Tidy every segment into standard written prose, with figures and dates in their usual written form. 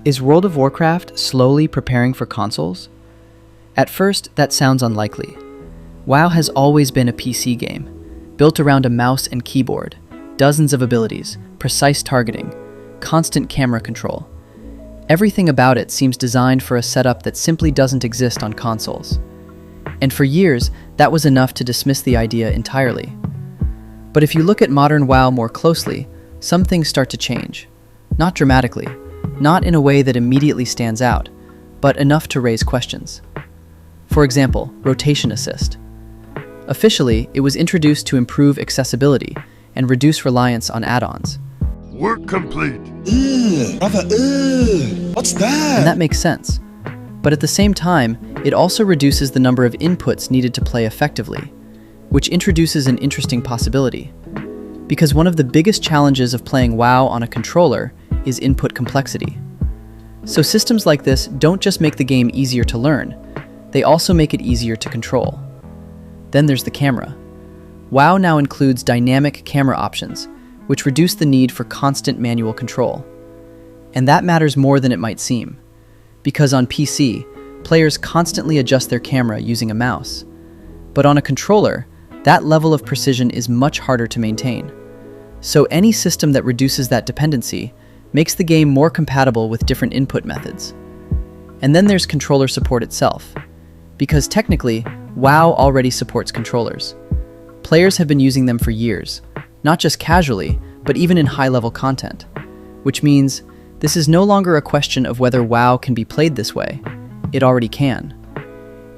Is World of Warcraft slowly preparing for consoles? At first, that sounds unlikely. WoW has always been a PC game, built around a mouse and keyboard, dozens of abilities, precise targeting, constant camera control. Everything about it seems designed for a setup that simply doesn't exist on consoles. And for years, that was enough to dismiss the idea entirely. But if you look at modern WoW more closely, some things start to change. Not dramatically, not in a way that immediately stands out, but enough to raise questions. For example, rotation assist. Officially, it was introduced to improve accessibility and reduce reliance on add-ons. Work complete. Brother, what's that? And that makes sense. But at the same time, it also reduces the number of inputs needed to play effectively, which introduces an interesting possibility. Because one of the biggest challenges of playing WoW on a controller is input complexity. So systems like this don't just make the game easier to learn, they also make it easier to control. Then there's the camera. WoW now includes dynamic camera options, which reduce the need for constant manual control. And that matters more than it might seem, because on PC, players constantly adjust their camera using a mouse. But on a controller, that level of precision is much harder to maintain. So any system that reduces that dependency makes the game more compatible with different input methods. And then there's controller support itself, because technically, WoW already supports controllers. Players have been using them for years, not just casually, but even in high-level content, which means this is no longer a question of whether WoW can be played this way. It already can.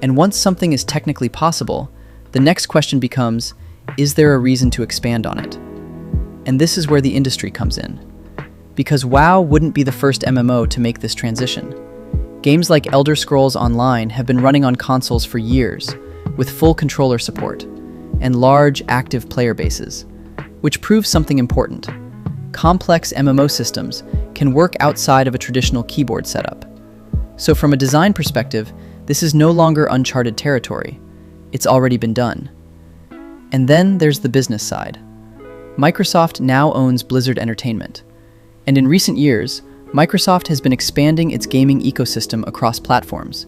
And once something is technically possible, the next question becomes, is there a reason to expand on it? And this is where the industry comes in. Because WoW wouldn't be the first MMO to make this transition. Games like Elder Scrolls Online have been running on consoles for years, with full controller support, and large, active player bases, which proves something important. Complex MMO systems can work outside of a traditional keyboard setup. So from a design perspective, this is no longer uncharted territory. It's already been done. And then there's the business side. Microsoft now owns Blizzard Entertainment. And in recent years, Microsoft has been expanding its gaming ecosystem across platforms,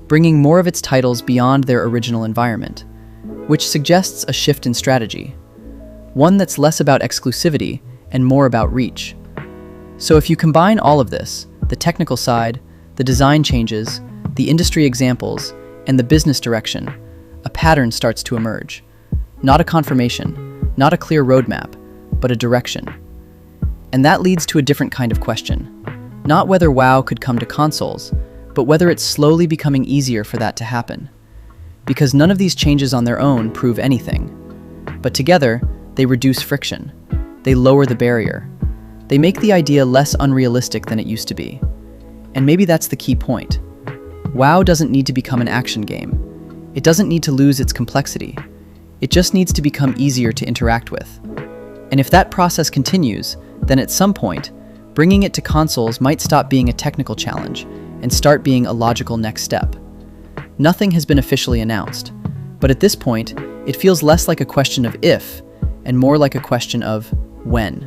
bringing more of its titles beyond their original environment, which suggests a shift in strategy, one that's less about exclusivity and more about reach. So if you combine all of this, the technical side, the design changes, the industry examples, and the business direction, a pattern starts to emerge. Not a confirmation, not a clear roadmap, but a direction. And that leads to a different kind of question. Not whether WoW could come to consoles, but whether it's slowly becoming easier for that to happen. Because none of these changes on their own prove anything. But together, they reduce friction. They lower the barrier. They make the idea less unrealistic than it used to be. And maybe that's the key point. WoW doesn't need to become an action game. It doesn't need to lose its complexity. It just needs to become easier to interact with. And if that process continues, then at some point, bringing it to consoles might stop being a technical challenge and start being a logical next step. Nothing has been officially announced, but at this point, it feels less like a question of if and more like a question of when.